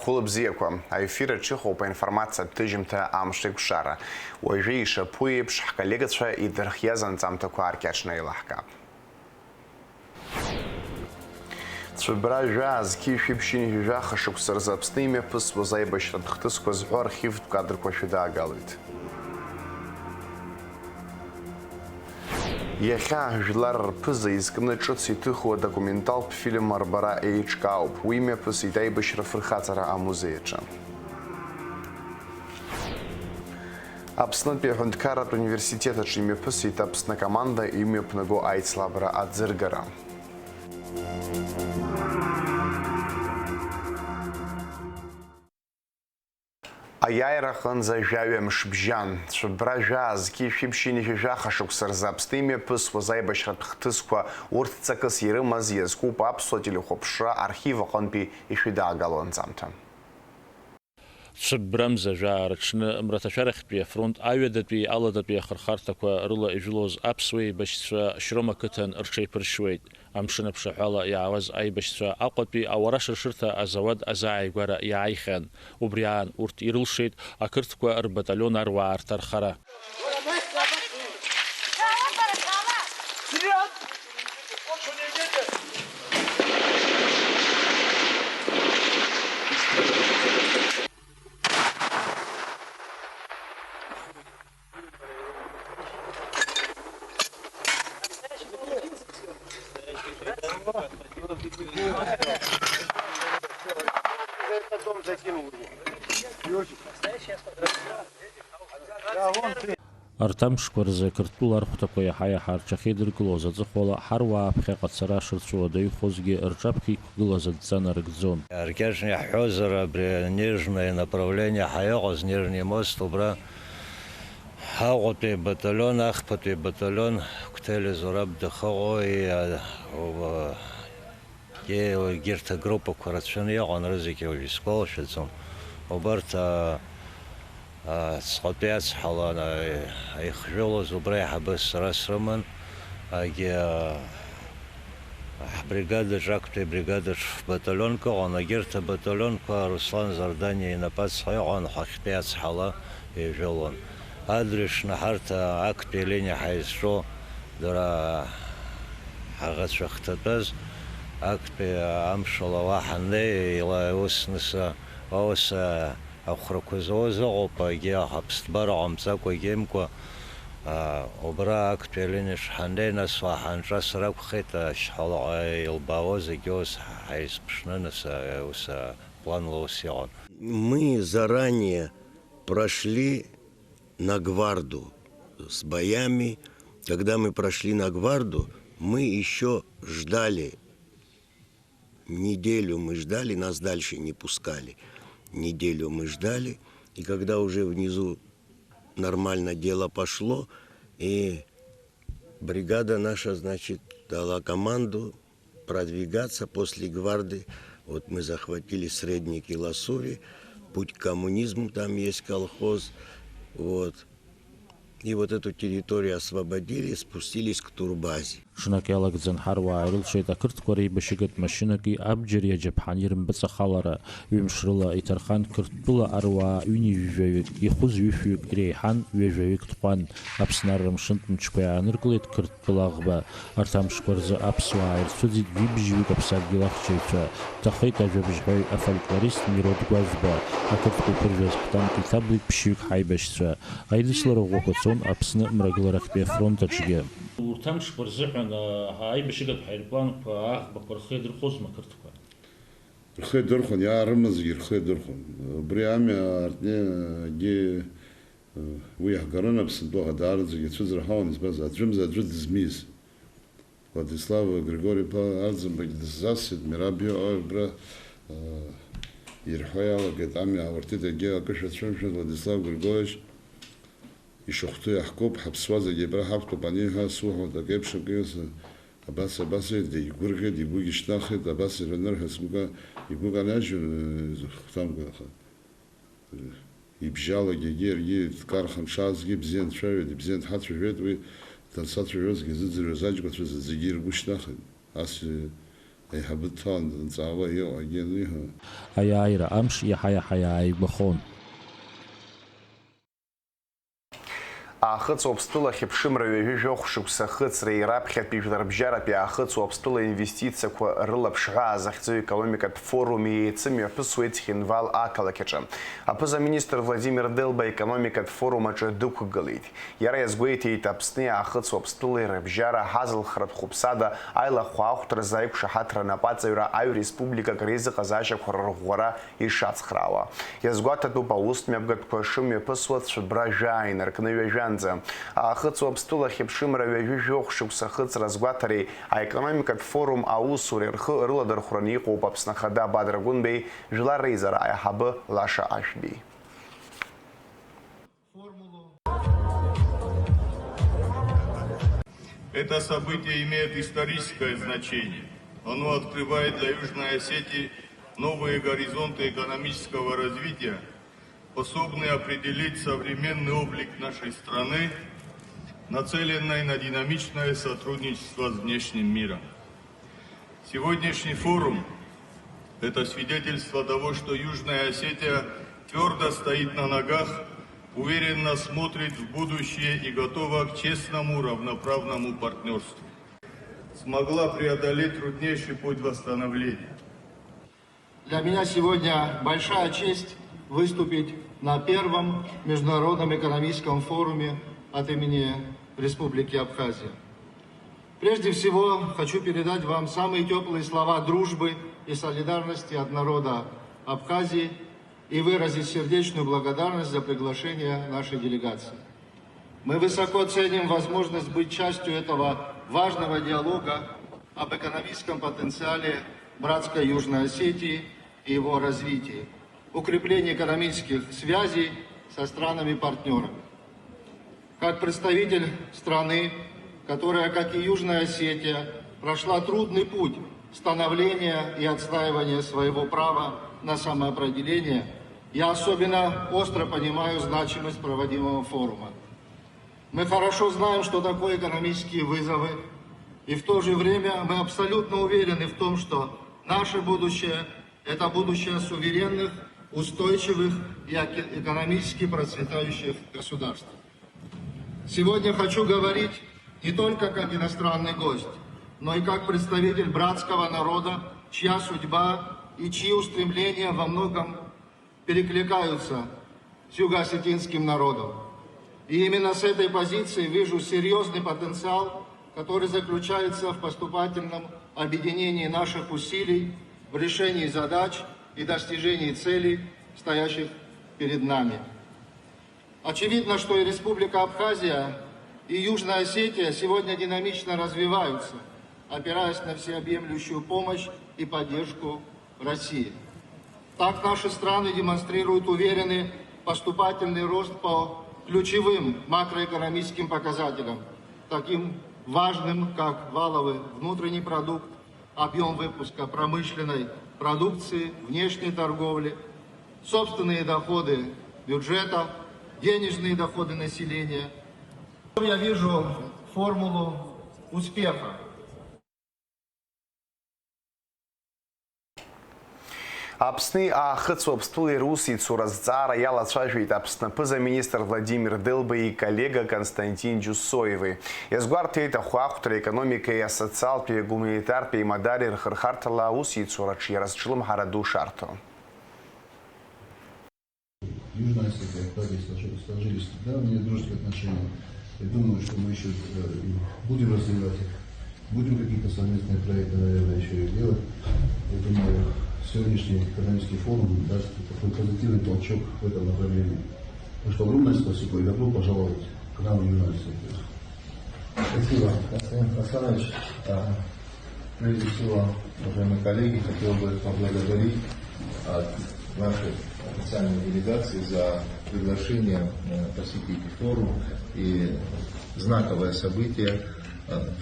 Хулыбзиақәа, аефир аҿы иҟоуп аинформациа ҭыжьымҭа амш еиқәшара. Уажәы ишаԥу еиԥш ҳколлегацәа идырхиаз анҵамҭақәа ааркьаҿны еилаҳкаап. Цәыбра жәаа зқьи-шәиԥшьини жәаха шықәса рзы Аԥсны имҩаԥысуаз аибашьратә хҭысқәа зҳәо архивтә кадрқәа шәыдаагалоит. Иахьа жәлар рԥыза изкны ҿыц иҭыхуа документалтә фильм арбара еиҿкаауп. Уи имҩаԥысит аибашьра фырхаҵара амузеи аҿы. Аԥснытәи аҳәынҭқарратә университет аҿы имҩаԥысит Аԥсны команда имҩаԥнаго аицлабра аӡыргара. Аиааира аҟынӡа жәаҩамш бжьан. Цәыбра жәаа зқьи-шәиԥшьини жәаха шықәса рзы Аԥсны имҩаԥысуаз аибашьратә хҭысқәа урҭ ҵакыс ирымаз иазкуп аԥсуа телехәаԥшра архив аҟынтәи ишәыдаагало анҵамҭа. Цәыбрамза жәаа рыҽны мраҭашәарахьтәи афронт аҩадатәи аладатәи ахырхарҭақәа рыла ижәлоз аԥсуа еибашьцәа Шьрома қыҭан рҽеиԥыршьуеит. Амшын аԥшаҳәала иаауаз аибашьцәа Аҟәатәи ауара шыршырҭа азауад азааигәара иааихьан. Убри аан урҭ ирылшеит ақырҭқәа рбаталион аруаа рҭархара. Арҭамшқәа рзы Қырҭтәыла архәҭақәа иаҳа-иаҳа рҽахьеидыркылоз аҵыхәала ҳаруаа ԥхьаҟа ацара шырцәуада ихәозгьы рҿаԥхьа иқәгылаз адҵа нарыгӡон. Аркьаҿны иаҳҳәозар абри нижное направление ҳаиҟаз нижний мост убра Аҟәатәи баталион, Ахԥатәи баталион Қәҭели Зураб дахыҟои егьырҭ агруппақәа рацәаны иҟан рызегьы уажә исгәалашәаӡом. Убарҭ ҵҟатәи ацҳала ихжәылоз убра иаҳабыс сара срыман, ҳбригадаҿ Актәи бригадаҿ баталионк ыҟан, егьырҭ абаталионқәа Руслан Зардани инапаҵҟа иҟан, ҳахьтәи ацҳала ижәылон. Адырҩаҽны ҳарҭ Актәи линиа ҳаизҿу дара ҳаӷацәа хҭатәаз Актәи амшала уа ҳаннеи ус ахәрақәа зауаз ыҟоуп, егьи ҳаԥсҭбара ҟамҵакәа егьимкәа убра Актәи алиниаҿ ҳаннеи, нас уаҳанҿас ракәхеит ашьхалаҟа илбаауаз егьи ус ҳаизԥшны, нас ус планла ус иҟан. Мы заранее прошли на гварду с боями. Когда мы прошли на гварду, мы еще ждали. Неделю мы ждали, нас дальше не пускали. Неделю мы ждали, и когда уже внизу нормально дело пошло, и бригада наша, значит, дала команду продвигаться после гварды. Вот мы захватили Средники Ласури, путь к коммунизму, там есть колхоз, вот. И вот эту территорию освободили, спустились к турбазе. Шнак иалагӡан ҳаруаа ирылшеит ақырҭқәа реибашьыгатә машьынаки абџьар иаџьаԥҳан ирымпыҵахалара. Ҩымш рыла иҭархан Қырҭтәыла аруаа ҩынҩажәаҩык, ихәыз ҩышәҩык иреиҳан ҩажәаҩык тҟәан. Аԥсны аррамшынтә мчқәа иааныркылеит Қырҭтәыла аӷба. Арҭ амшқәа рзы аԥсуаа ирцәыӡит жәибжьҩык аԥсадгьыл ахьчаҩцәа. Дҭахеит ажәабжьҳәаҩ афольклорист Мирод Гәажәба. Ақырҭқәа иԥыржәаз ҳтанк иҭаблит ԥшьҩык ҳаибашьцәа. Аидыслара ӷәӷәақәа цон Аԥсны мрагыларахьтәи афронт аҿгьы. Урҭ амшқәа рзыҳәан аибашьыгатә ҳаирпланқәа аӷбақәа рхы еидырхозма Қырҭқәа? Рхы еидырхон, иаарымазгьы рхы еидырхон. Убри амҩа артнигьы уи иаҳгарын Аԥсынтәыла даараӡагьы ицәыӡраҳауан, избаз аӡәымза аӡәы дызмиз. Владислав Григорий-иԥа Арӡынбагьы дыззасит, Мираб убра ирҳәо иалагеит, амҩа аавыртит, егьи акы шәацәымшәоит Владислав Григорьевич. Ишахту яҳкуп, ҳаԥсуа зегьы абра ҳақәтәоуп, аниҳәа суҳәоит, ак еиԥш акы абас дигәырӷьеит, игәы ишьҭнахит, абас иранырҳәа игәы канаџьын хәҭамкәа. Ибжьалагьы егьи дкархан дшаазгьы ибзиан дцәажәоит, ибзиан дҳацәажәоит, уи дансацәажәозгьы изыӡырҩыз аџьбацәа зегьы иргәы шьҭнахит. Ас Habitton, Zawa, again, Ayayra Amsh Yahaya Bахон. Аахыҵуа Аԥстәыла хьыԥшымра ҩажәижәохә шықәса хыҵра ираԥхьатәи жәларбжьаратәи аахыҵуа Аԥстәыла инвестициақәа рылаԥшҳәааз ахьӡаҩ економикатә форуми еицымҩаԥысуеит Цхинвал ақалақь аҿы. Аԥыза-министр Владимир Делба економикатә форум аҿы дықәгылеит. Иара иазгәеиҭеит Аԥсни аахыҵуа Аԥстәыла рыбжьара ҳазылхратә хәыԥсада аилахәа ахәҭразы аиқәшаҳаҭра напаҵаҩра аҩреспубликак реизыҟазаашьақәа рырӷәӷәара ишацхраауа. Иазгәаҭатәуп аус мҩаԥгатәқәа шымҩаԥысуа цәыбра жәаа инаркны ҩажәа. Аахыҵуа Аԥстәыла хьыԥшымра ҩажәижәохә шықәса хыҵра згәаҭареи аекономикатә форум аусуреи рхы рыладырхәраны иҟоуп Аԥсны Ахада Бадра Гәынбеи, Жәлар реизара аиҳабы Лаша Ашәбеи. Это событие имеет историческое значение. Оно открывает для Южной Осетии новые горизонты экономического развития, способные определить современный облик нашей страны, нацеленной на динамичное сотрудничество с внешним миром. Сегодняшний форум – это свидетельство того, что Южная Осетия твердо стоит на ногах, уверенно смотрит в будущее и готова к честному, равноправному партнерству. Смогла преодолеть труднейший путь восстановления. Для меня сегодня большая честь выступить на первом международном экономическом форуме от имени Республики Абхазия. Прежде всего, хочу передать вам самые теплые слова дружбы и солидарности от народа Абхазии и выразить сердечную благодарность за приглашение нашей делегации. Мы высоко ценим возможность быть частью этого важного диалога об экономическом потенциале братской Южной Осетии и его развитии, укреплении экономических связей со странами-партнерами. Как представитель страны, которая, как и Южная Осетия, прошла трудный путь становления и отстаивания своего права на самоопределение, я особенно остро понимаю значимость проводимого форума. Мы хорошо знаем, что такое экономические вызовы, и в то же время мы абсолютно уверены в том, что наше будущее – это будущее суверенных, устойчивых и экономически процветающих государств. Сегодня хочу говорить не только как иностранный гость, но и как представитель братского народа, чья судьба и чьи устремления во многом перекликаются с юго-осетинским народом. И именно с этой позиции вижу серьезный потенциал, который заключается в поступательном объединении наших усилий в решении задач и достижении целей, стоящих перед нами. Очевидно, что и Республика Абхазия, и Южная Осетия сегодня динамично развиваются, опираясь на всеобъемлющую помощь и поддержку России. Так наши страны демонстрируют уверенный поступательный рост по ключевым макроэкономическим показателям, таким важным, как валовый внутренний продукт, объем выпуска промышленной продукции, внешней торговли, собственные доходы бюджета, денежные доходы населения. Я вижу формулу успеха. Аԥсни аахыҵуа Аԥстәылеи русеи цуразҵаара иалацәажәеит Аԥсны аԥыза-министр Владимир Делбеи иколлега Константин Џьусоеви. Иазгәарҭеит ахәаахәҭра економикеи асоциалтәи гуманитартәи еимадареи рхырхарҭала аусеицураҿы иаразҿлымҳара ду шарҭо. Южная Осетия, Абхазия сложились давние дружеские отношения. Я думаю, что мы еще будем развивать их, будем какие-то совместные проекты, наверное, еще и делать. Я думаю, сегодняшний экономический форум даст такой позитивный толчок в этом направлении. Так что огромное спасибо и добро пожаловать к нам в Южную Осетию. Спасибо, Константин Хасанович. Прежде всего, уважаемые коллеги, хотел бы поблагодарить нашей официальной делегации за приглашение посетить форум и знаковое событие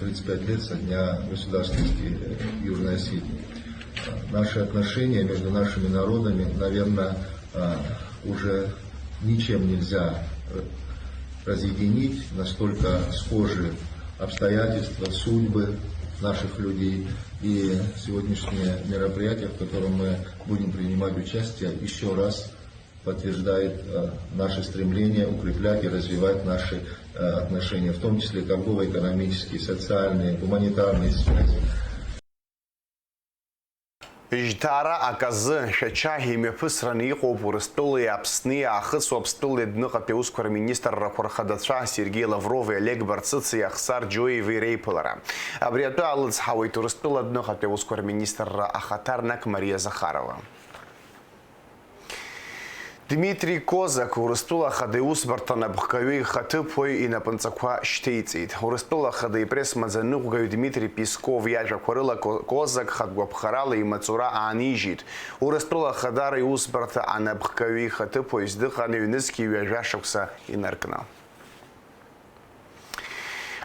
35 лет со дня государственности Южной Осетии. Наши отношения между нашими народами, наверное, уже ничем нельзя разъединить, настолько схожи обстоятельства, судьбы, наших людей. И сегодняшнее мероприятие, в котором мы будем принимать участие, еще раз подтверждает наше стремление укреплять и развивать наши отношения, в том числе торгово-экономические, социальные, гуманитарные связи. Иждара аказы шачахи мепысраны иқоп Урыстулы Апсны ахыс Апстулы дныға пеусквар министр Рақорхадатша Сергей Лавров и Олег Барцыцы Ахсар Джоев и Рейпылара. Абриату алыц хавайт Урыстулы дныға пеусквар министр Ахатарнак Мария Захарова. Дмитрий Козак Урыстула хадеус бартана бхкави хатыпой и на панцаква штейцит. Урыстула хадей пресс мазанугаю Дмитрий Песков яжа корыла Козак хадгвабхарала и мацура анижит. Урыстула хадары ус барта ана бхкави хатыпой сдыханы юнески яжашукса и наркна.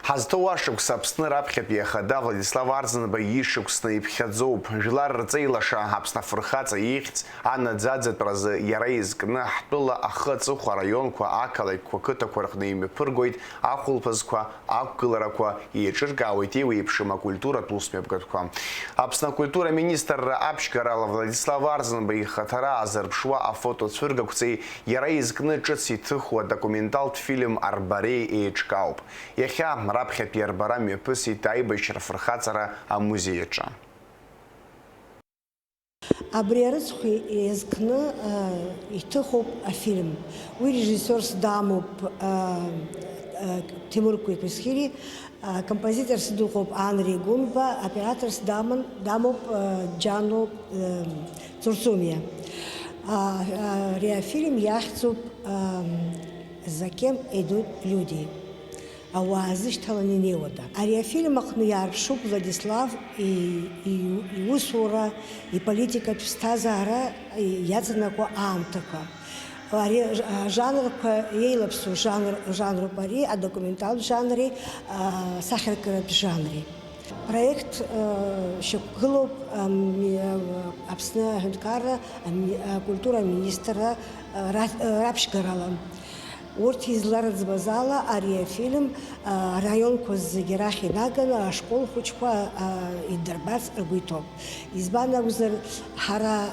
Хазтуашукса Апсны рапхепья хада Владислав Арзанба ишуксна и пхядзоуп. Жилар рцейлаша Апсна фурхаца ихц, Анна дзадзет празы ярейзгна хтула ахыцухва районква акалайква кытаквархна ими пыргойт, ахулпазква, аккылараква и чыргауитева и пшима культура тусмепгатква. Апсна культура министр Апшгарала Владислав Арзанба и хатара азарпшва афото цвыргакцей ярейзгна чыци тыхва документалт фильм Арбарей и Чкауп. Яхя рапхе пьербарами пыси тайбышер фрхацара а музееча. Абриарыцхи езкны итыхоп фильм. Уи режиссер дамоп Тимур Куйпесхири, композитор сдухоп Анри Гумба, оператор дамоп Джану Цурцумия. Фильм яхцуп «За кем идут люди». Ауазыш таланинеода. Фильм ахнуяршуп Владислав и усура и политика пстазара яценако амтако. Жанр ейлапсу жанру пари, а документал жанре сахаркарат жанре. Проект шокглоб Апсны Хюнткара культура министра Рапшгарала. Урт излард збазала ария фильм район коз герахи нагана школ хучква и дарбац аргуйтоп. Избана узар хара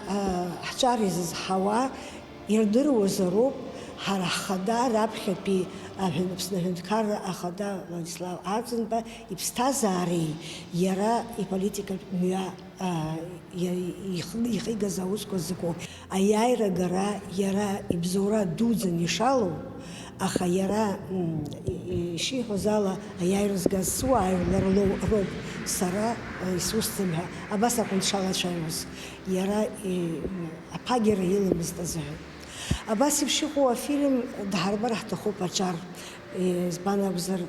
хчар из хава ирдыр озароп хара хада рапхепи Апсны Хюнткара ахада Владислав Арзанба и пстазари яра и политика мя ихига зауско зыко. А яйра гора яра и бзора дудза нишалу. Аха яра шихо зала яйрус гасуа роб сара Иисусцемха абаса куншала чайус яра и апагера илым стаза. Абаси шихо фильм дхарбар хтахо пачар избана бзар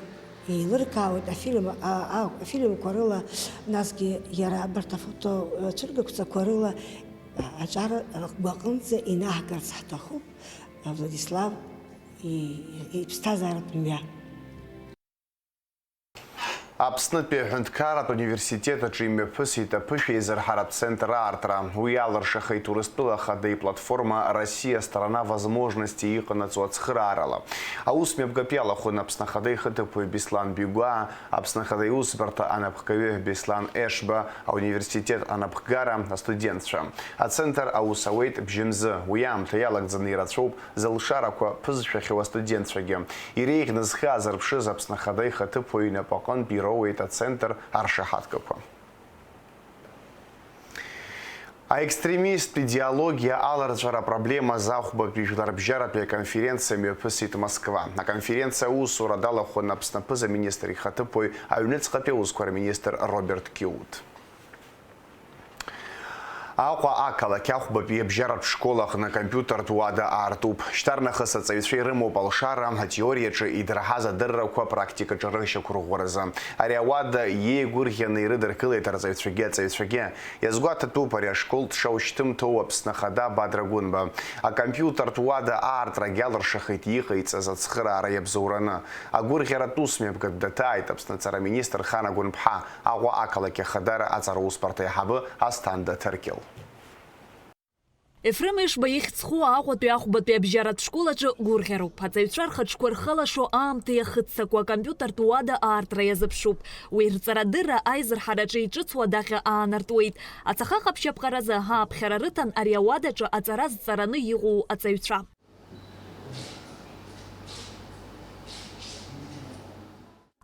и лыркаут фильм корыла насги яра бартафото чыргакца корыла ачар бакынца и нахгарц хтахо Владислав и пстазарат мя. Апсны Хюнткара от университета чиме пысита пыши из центра артра. Уяларшаха и Урыстула хада и платформа «Россия. Страна возможностей» их нацуацхрарала. А усмебгапяла хон апснахадей хатыпы Беслан Бюга, апснахадей усберта анапхкаве Беслан Эшба, а университет анапхгара студентша. А центр аусауэйт бжимзы. Уям таялак занирацоуп залшараква пызшахева студентшаге. И рейхназ хазар пшиз апснахадей хатыпы и напакон бюро это центр Аршахаткова. А экстремист, идеология, аларджара проблема захуба пиждарбжара пе конференциями пысит Москва. На конференция усура дала ход на пснапыза министр Хатыпой, а юнецкапе усквар министр Роберт Киут. Аква акала кяхуба пьебжара в школах на компьютер туада артуп. Штарнаха соцависшей рыму полшара, теория че и драгаза дырраква практика чарыша кругвораза. Ариавада е гурхены рыдер кылайтар зависшеге. Язгуата тупаря школ тшауштым тоопс на хада бадрагунба. А компьютер туада арт рагяларшахит ехается за цхрара ябзурана. А гурхера тусмеб датайтапс на цара министр Хана Гунпха. Аква акала кяхадара ацарус партия хабы астанда теркел. Ефрем Ишба ихьцху аҟәатәи ахәбатәи абжьаратә школаҿы гәырӷьароуп. Аҵаҩцәа рхаҿқәа рхылашо аамҭа иахыццакуа акомпиутертә уада аартра иазыԥшуп. Уи рҵарадырра аизырҳараҿы иҿыцуа даҟьа аанартуеит. Ацаха ҟаԥшьаԥҟаразы ҳааԥхьара рыҭан ари ауадаҿы аҵара зҵараны иҟоу аҵаҩцәа.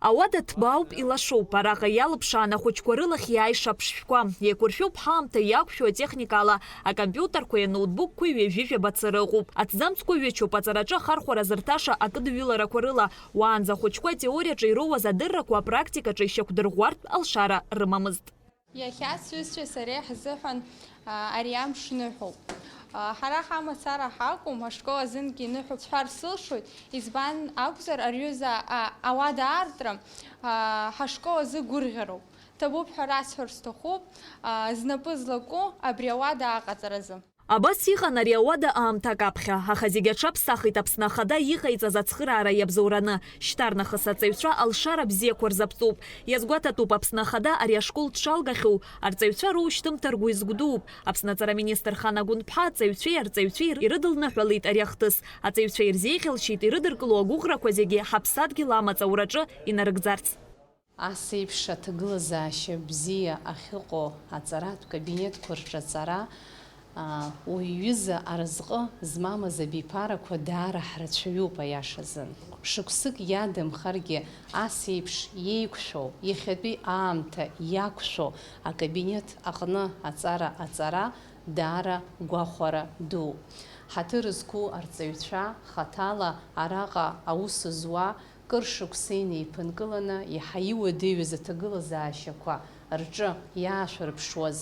Ауада ҭбаауп, илашоуп, араҟа иалԥшаан ахәыҷқәа рылахь иааиша аԥшшәқәа. Еиқәыршәуп ҳаамҭа иақәшәо атехникала, акомпиутерқәеи аноутбукқәеи ҩажәижәаба ыҟоуп. Аҭӡамцқәа ҩычоуп, аҵараҿы ахархәара зырҭаша акыдҩыларақәа рыла. Уаанӡа ахәыҷқәа атеориаҿы ироуаз адыррақәа апрактикаҿы ишьақәдырӷәӷәартә алшара рымамызт. Иахьа сҩызцәеи сареи ҳзыҳәан ари амш ныҳәоуп. Ҳара ҳамацара ҳакәым, ашкол азынгьы ныҳәоуп сҳәар сылшоит, избан акәзар ариҩыза ауада аартра ҳашкол азы гәырӷьароуп. Ҭабуп ҳәа расҳәар сҭахуп, знапы злаку абри ауада аҟаҵаразы. Абас иҟан ари ауада аамҭак аԥхьа, аха зегьы аҽаԥсахит Аԥсны Ахада иҟаиҵаз ацхыраара иабзоураны. Шьҭарнахыс аҵаҩцәа алшара бзиақәа рзаԥҵуп. Иазгәаҭатәуп Аԥсны Ахада ари ашкол дшалгахьоу, арҵаҩцәа роушьҭымҭа ргәы изгәдууп. Аԥсны аҵараминистр Хана Гәындԥҳа арҵаҩцәеи ирыдылныҳәалеит ари ахҭыс. Аҵаҩцәа ирзеиӷьалшьеит ирыдыркыло агәыӷрақәа зегьы ҳаԥсадгьыл амаҵаураҿы инарыгӡарц. Ас еиԥш аҭагылазаашьа бзиа ахьыҟоу аҵаратә кабинетқәа рҿаҵара уиҩыза аразҟы змамыз абиԥарақәа даара ҳрацәаҩуп аиашазы. Шықәсык иадамхаргьы ас еиԥш иеиқәшәоу, иахьатәи аамҭа иақәшәоу акабинет аҟны аҵара даара гәахәара ду. Ҳаҭыр зқәу арҵаҩцәа хаҭала араҟа аус зуа кыр шықәса инеиԥынкыланы иаҳа иуадаҩыз аҭагылазаашьақәа рҿы иаашәырԥшуаз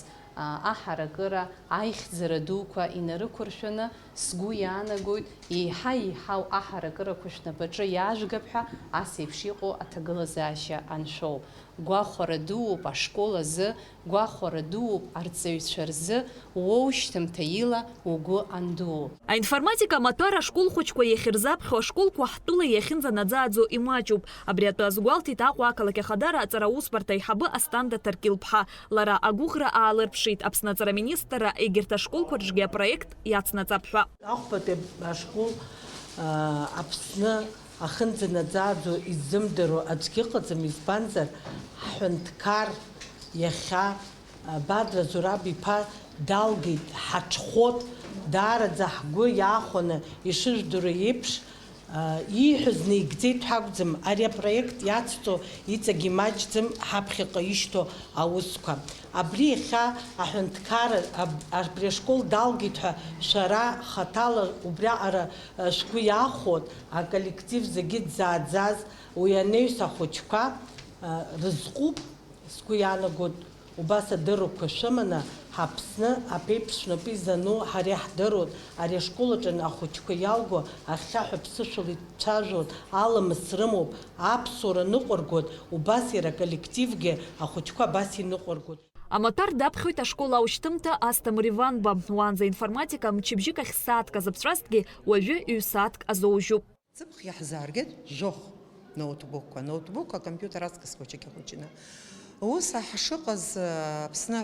аҳаракыра, аихьӡара дуқәа инарықәыршәаны сгәы иаанагоит еиҳа-еиҳау аҳаракырақәа шәнапаҿы иаажәгап ҳәа ас еиԥш иҟоу аҭагылазаашьа аншәоу. Гәахәара дууп ашкол азы, гәахәара дууп арҵаҩцәа рзы, уоушьҭымҭа ила угәы андуу. Аинформатика амаҭәар ашкол хәыҷқәа иахьырзаԥхьо ашколқәа ҳтәыла иахьынӡанаӡааӡо имаҷуп. Абри атәы азгәалҭеит Аҟәа ақалақь Ахадара аҵара аусбарҭа аиҳабы Асҭанда Ҭаркьыл-ԥҳа. Лара агәыӷра аалырԥшит Аԥсны аҵараминистрра егьырҭ ашколқәа рҿгьы апроект иацнаҵап ҳәа. Аҟәатәи ашкол Аԥсны ахынӡанаӡааӡо изымдыруа аӡәгьы ыҟаӡам, избанзар ҳҳәынҭқар иахьа Бадра Зураб-иԥа далгеит ҳаҽхәот, даараӡа ҳгәы иаахәаны ишыжәдыруа еиԥш ииҳәаз неигӡеит ҳәа акәӡам, ари апроект иацҵо иҵагьы маҷӡам ҳаԥхьаҟа ишьҭоу аусқәа. Абри иахьа аҳәынҭқар абри ашкол далгеит ҳәа шәара хаҭала убриаҟара шәгәы иаахәот, аколлектив зегьы дзааӡаз уи анаҩс ахәыҷқәа рызҟуп, сгәы иаанагоит убас адыррақәа шәыманы ҳаԥсны аԥеиԥш шәнапы изану ҳара иаҳдыруеит, ари ашкол аҿы ахәыҷқәа иалго ахьхьаҳәа ԥсышәала ицәажәоит, аламыс рымоуп, аԥсуара ныҟәыргоит, убас иара аколлективгьы ахәыҷқәа абас иныҟәыргоит. Амаҭәар даԥхьоит ашкол аушьҭымҭа Асҭамыр Иванба. Уаанӡа информатика мчыбжьык ахь сааҭк азыԥҵәазҭгьы уажәы ҩ-сааҭк азоужьуп. Ҵыԥх иаҳзааргеит жәохә ноутбукқәа, акомпиутер аҵкыс хәыҷык ихәыҷны. Ус ҳшыҟаз Аԥсны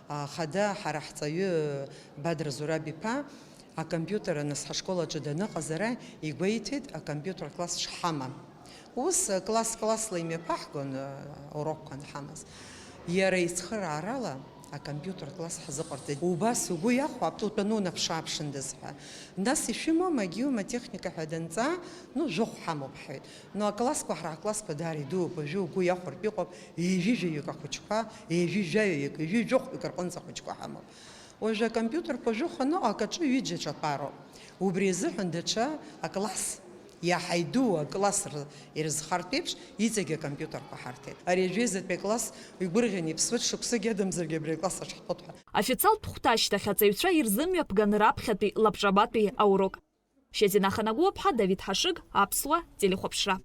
Ахада ҳара ҳҵаҩы Бадра Зураб-иԥа акомпиутер нас ҳашкол аҿы даныҟаз ара игәеиҭеит акомпиутер класс шҳамам. Ус класс-классла имҩаԥаҳгон урокқәа анҳамаз. Иара ицхыраарала акомпиутер класс ҳзыҟарҵеит. Убас угәы иахәап, тутәану наԥшааԥшындаз ҳәа. Нас ишәымоума геомотехника ҳәа данҵаа, жәохә ҳамоуп ҳҳәеит. Аклассқәа ҳара ҳклассқәа даара идууп, уажәы угәы иахәартә иҟоуп, еижәижәаҩык ахәыҷқәа, еижәижәаҩык, ижәижәохәҩык рҟынӡа ахәыҷқәа ҳамоуп. Уажәы акомпиутерқәа жәохәаны акаҿы ҩыџьа ҿатәароуп. Убри азыҳәан даҽа акласс иаҳаидуу акласс ирызхартә еиԥш иҵегьы акомпиутерқәа ҳарҭеит. Ари ажәеизатәи акласс игәырӷьаны иԥсуеит, шықәсык иадамзаргьы абри акласс аҿ ҳтәоуп ҳәа. Официалтә хәҭа ашьҭахь аҵаҩцәа ирзымҩаԥган раԥхьатәи лабҿабатәи аурок. Шьазина Ханагәыԥҳа, Давид Ҳашыг, Аԥсуа телехәаԥшра.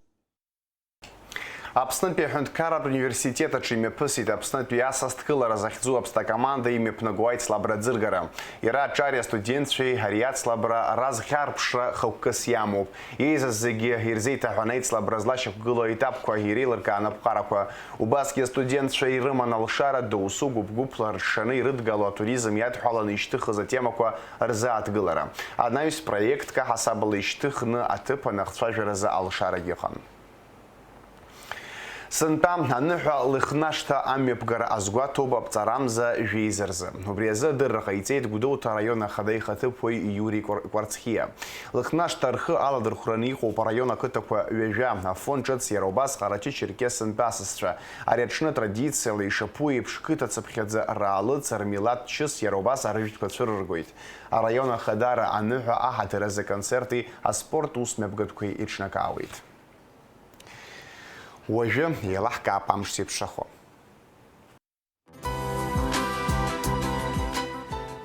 Аԥснытәи аҳәынҭқарратә университет аҿы имҩаԥысит Аԥснытәи асасдкылара захьӡу аԥсҭакоманда имҩаԥнагоу аицлабра аӡыргара. Иара аҿари астудентцәеи ари аицлабра разхьарԥшра хықәкыс иамоуп. Еизаз зегьы ирзеиҭаҳәаны аицлабра злашьақәгылоу аетапқәа иреилыркаан аԥҟарақәа. Убасгьы астудентцәа ирыман алшара доусу гәыԥ-гәыԥла ршаны ирыдгало атуризм иадҳәаланы ишьҭыхыз атемақәа рзааҭгылара. Анаҩс проектк аҳасабала ишьҭыхны аҭыԥ анахцәажәаразы алшарагьы ыҟан. Сынтәа аныҳәа лыхнашҭа амҩаԥгара азгәаҭоуп аԥҵарамза жәеизаразы. Убри азы адырра ҟаиҵеит Гәдоуҭа араион ахада ихаҭыԥуаҩ Иури Кварцхиа. Лыхнашҭа рхы аладырхәраны иҟоуп араион ақыҭақәа ҩажәа. Афон ҿыц иара убас ҟарачы-черкес-сынтәа асасцәа. Ари аҽны традициала ишаԥу еиԥш қыҭацыԥхьаӡа раалыҵ рмилаҭ чыс иара убас арыжәтәқәа цәырыргоит. Араион ахадара аныҳәа аҳаҭыразы концерти аспорт усмҩаԥгатәқәеи иҽнакаауеит. Уажәы еилаҳкаап амш зеиԥшрахо.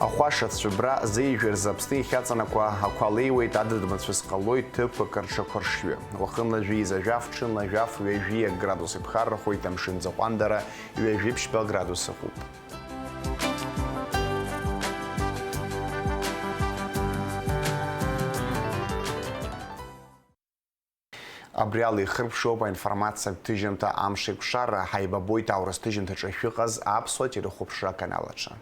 Ахәаша цәыбра зеижәырз Аԥсны ихьаҵанакуа ақәа леиуеит, адыд-мацәыс ҟалоит ҭыԥқәак рҽақәа ршҩы. Уахынла жәеиза жәаф, ҽынла жәаф, ҩажәиак градус иԥхаррахоит, амшын ҵаҟәандара ҩажәи-ԥшьба градус ыҟоуп. Абри ала ихырԥшоуп аинформациатә ҭыжьымҭа амш еиқәшара, ҳаибабоит аурыс ҭыжьымҭаҿы шәыҟаз аԥсуа телехәаԥшра аканал аҿы.